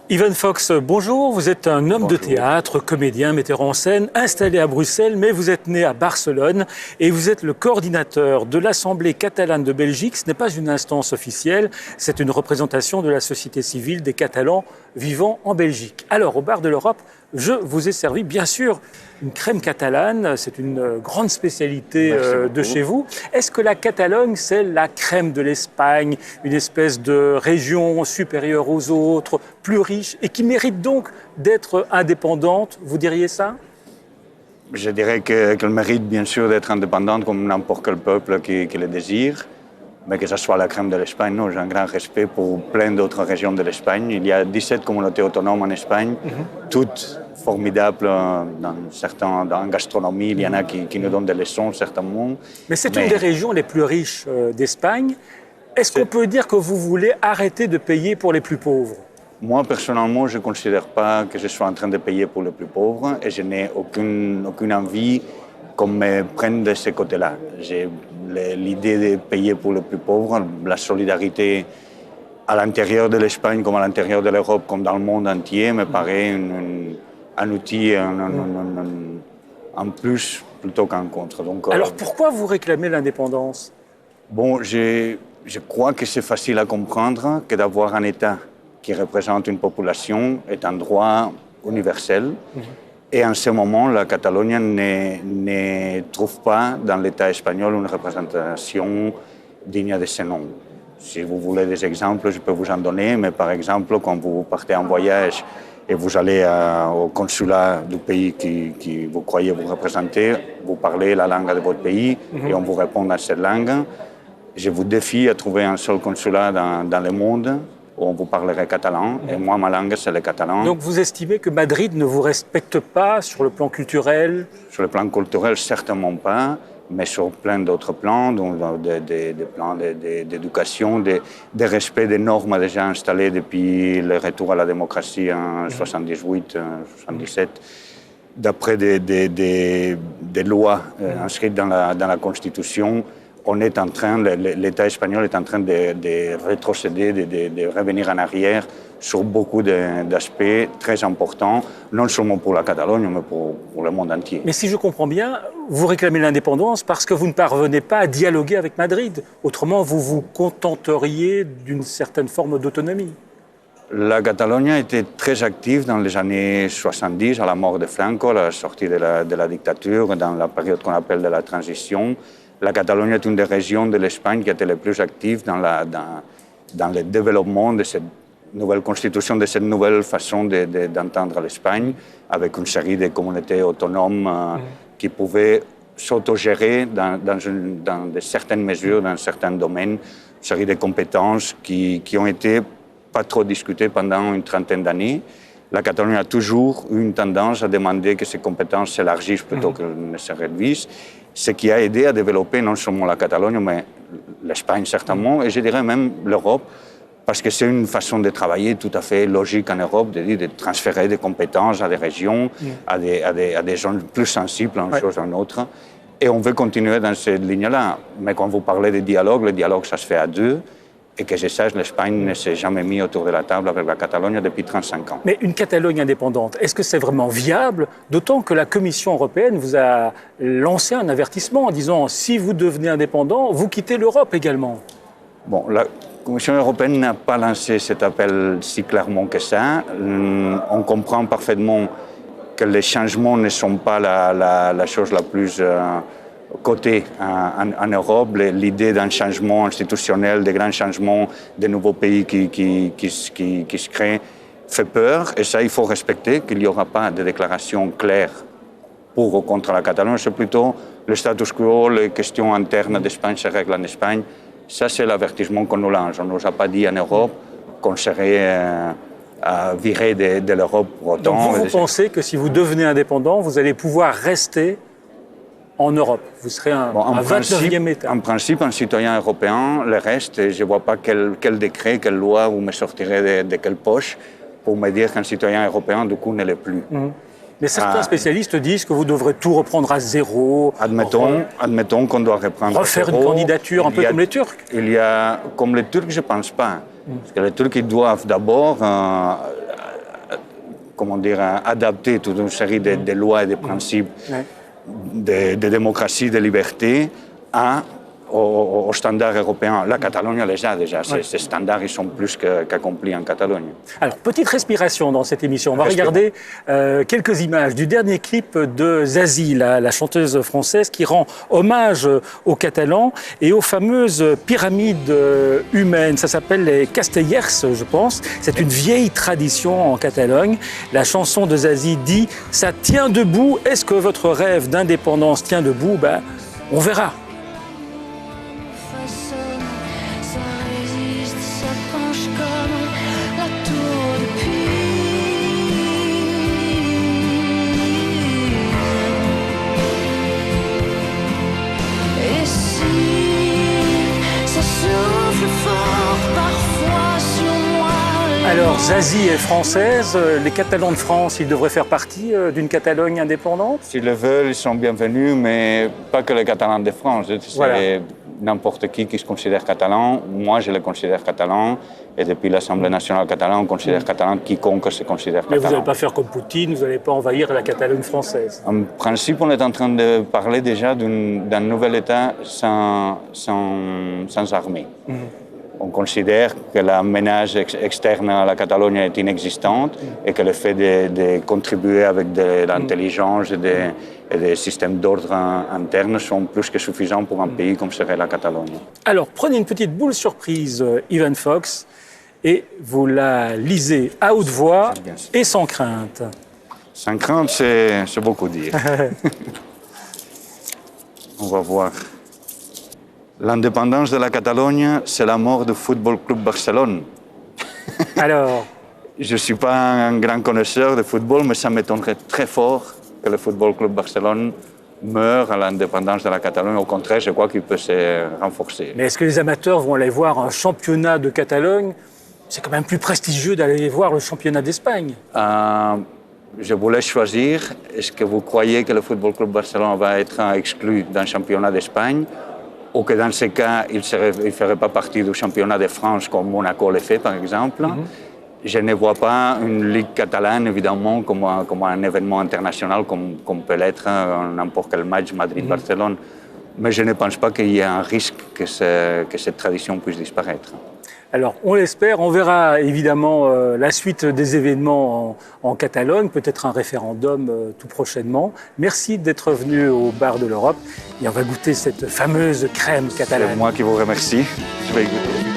Ivan Fox, bonjour. Vous êtes un homme de théâtre, comédien, metteur en scène, installé à Bruxelles, mais vous êtes né à Barcelone et vous êtes le coordinateur de l'Assemblée catalane de Belgique. Ce n'est pas une instance officielle, c'est une représentation de la société civile des Catalans vivant en Belgique. Alors, au bar de l'Europe, je vous ai servi, bien sûr, une crème catalane. C'est une grande spécialité de chez vous. Est-ce que la Catalogne, c'est la crème de l'Espagne, une espèce de région supérieure aux autres, plus riche et qui mérite donc d'être indépendante? Vous diriez ça? Je dirais qu'elle mérite bien sûr d'être indépendante comme n'importe quel peuple qui le désire. Mais que ce soit la crème de l'Espagne, non, j'ai un grand respect pour plein d'autres régions de l'Espagne. Il y a 17 communautés autonomes en Espagne, toutes formidables dans gastronomie. Il y en a qui nous donnent des leçons, certainement. Mais c'est une des régions les plus riches d'Espagne. Est-ce qu'on peut dire que vous voulez arrêter de payer pour les plus pauvres? Moi, personnellement, je ne considère pas que je sois en train de payer pour les plus pauvres et je n'ai aucune envie qu'on me prenne de ce côté-là. J'ai l'idée de payer pour les plus pauvres, la solidarité à l'intérieur de l'Espagne comme à l'intérieur de l'Europe, comme dans le monde entier, me paraît un outil en plus plutôt qu'un contre. Donc, alors pourquoi vous réclamez l'indépendance? Bon, je crois que c'est facile à comprendre que d'avoir un État qui représente une population est un droit universel. Et en ce moment, la Catalogne ne trouve pas dans l'État espagnol une représentation digne de ce nom. Si vous voulez des exemples, je peux vous en donner, mais par exemple, quand vous partez en voyage et vous allez au consulat du pays qui vous croyez vous représenter, vous parlez la langue de votre pays et on vous répond dans cette langue. Je vous défie à trouver un seul consulat dans le monde où on vous parlerait catalan, et moi, ma langue, c'est le catalan. Donc vous estimez que Madrid ne vous respecte pas sur le plan culturel? Sur le plan culturel, certainement pas, mais sur plein d'autres plans, donc des plans d'éducation, de respect des normes déjà installées depuis le retour à la démocratie en 78, 77, d'après des lois inscrites dans la Constitution. On est en train, l'État espagnol est en train de rétrocéder, de revenir en arrière sur beaucoup d'aspects très importants, non seulement pour la Catalogne, mais pour le monde entier. Mais si je comprends bien, vous réclamez l'indépendance parce que vous ne parvenez pas à dialoguer avec Madrid. Autrement, vous vous contenteriez d'une certaine forme d'autonomie. La Catalogne a été très active dans les années 70, à la mort de Franco, à la sortie de la dictature, dans la période qu'on appelle de la transition. La Catalogne est une des régions de l'Espagne qui a été les plus active dans le développement de cette nouvelle constitution, de cette nouvelle façon d'entendre l'Espagne, avec une série de communautés autonomes qui pouvaient s'autogérer dans de certaines mesures, dans certains domaines, une série de compétences qui ont été pas trop discutées pendant une trentaine d'années. La Catalogne a toujours eu une tendance à demander que ces compétences s'élargissent plutôt qu'elles ne se réduisent, ce qui a aidé à développer non seulement la Catalogne, mais l'Espagne certainement, et je dirais même l'Europe, parce que c'est une façon de travailler tout à fait logique en Europe, de transférer des compétences à des régions, à des zones plus sensibles à une chose ou à une autre. Et on veut continuer dans cette ligne-là. Mais quand vous parlez de dialogue, le dialogue, ça se fait à deux. Et que je sache, l'Espagne ne s'est jamais mise autour de la table avec la Catalogne depuis 35 ans. Mais une Catalogne indépendante, est-ce que c'est vraiment viable? D'autant que la Commission européenne vous a lancé un avertissement en disant « si vous devenez indépendant, vous quittez l'Europe également ». Bon, la Commission européenne n'a pas lancé cet appel si clairement que ça. On comprend parfaitement que les changements ne sont pas la chose la plus côté en Europe. L'idée d'un changement institutionnel, de grands changements, de nouveaux pays qui se créent, fait peur. Et ça, il faut respecter qu'il n'y aura pas de déclaration claire pour ou contre la Catalogne. C'est plutôt le status quo, les questions internes d'Espagne se règlent en Espagne. Ça, c'est l'avertissement qu'on nous lance. On ne nous a pas dit en Europe qu'on serait viré de l'Europe pour autant. Donc vous pensez que si vous devenez indépendant, vous allez pouvoir rester en Europe? Vous serez un 29e État. En principe, un citoyen européen, le reste, je ne vois pas quel décret, quelle loi vous me sortirez de quelle poche pour me dire qu'un citoyen européen, du coup, ne l'est plus. Mais certains spécialistes disent que vous devrez tout reprendre à zéro. Admettons qu'on doit reprendre refaire à zéro. Une candidature un peu comme les Turcs. Il y a, comme les Turcs, je ne pense pas. Parce que les Turcs, ils doivent d'abord comment dire, adapter toute une série de lois et de principes de démocratie, de liberté aux standards européens. La Catalogne les a déjà. Ces standards, ils sont plus qu'accomplis en Catalogne. Alors, petite respiration dans cette émission. On va regarder quelques images du dernier clip de Zazie, la chanteuse française, qui rend hommage aux Catalans et aux fameuses pyramides humaines. Ça s'appelle les Castellers, je pense. C'est une vieille tradition en Catalogne. La chanson de Zazie dit « Ça tient debout. Est-ce que votre rêve d'indépendance tient debout ?» Ben, on verra. Alors, Zazie est française. Les Catalans de France, ils devraient faire partie d'une Catalogne indépendante? S'ils le veulent, ils sont bienvenus, mais pas que les Catalans de France. C'est n'importe qui se considère catalan. Moi, je le considère catalan. Et depuis l'Assemblée nationale catalane, on considère catalan quiconque se considère catalan. Mais vous n'allez pas faire comme Poutine, vous n'allez pas envahir la Catalogne française. En principe, on est en train de parler déjà d'un nouvel État sans armée. On considère que la menace externe à la Catalogne est inexistante et que le fait de contribuer avec de l'intelligence et des systèmes d'ordre internes sont plus que suffisants pour un pays comme serait la Catalogne. Alors, prenez une petite boule surprise, Ivan Fox, et vous la lisez à haute voix et sans crainte. Sans crainte, c'est beaucoup dire. On va voir. L'indépendance de la Catalogne, c'est la mort du Football Club Barcelone. Alors? Je ne suis pas un grand connaisseur de football, mais ça m'étonnerait très fort que le Football Club Barcelone meure à l'indépendance de la Catalogne. Au contraire, je crois qu'il peut se renforcer. Mais est-ce que les amateurs vont aller voir un championnat de Catalogne? C'est quand même plus prestigieux d'aller voir le championnat d'Espagne. Je voulais choisir, est-ce que vous croyez que le Football Club Barcelone va être exclu d'un championnat d'Espagne ou que dans ce cas, il ne ferait pas partie du championnat de France comme Monaco le fait, par exemple. Je ne vois pas une ligue catalane, évidemment, comme un événement international, comme peut l'être n'importe quel match Madrid-Barcelone. Mais je ne pense pas qu'il y ait un risque que cette tradition puisse disparaître. Alors, on l'espère. On verra évidemment la suite des événements en Catalogne, peut-être un référendum tout prochainement. Merci d'être venu au Bar de l'Europe et on va goûter cette fameuse crème catalane. C'est moi qui vous remercie. Je vais y goûter.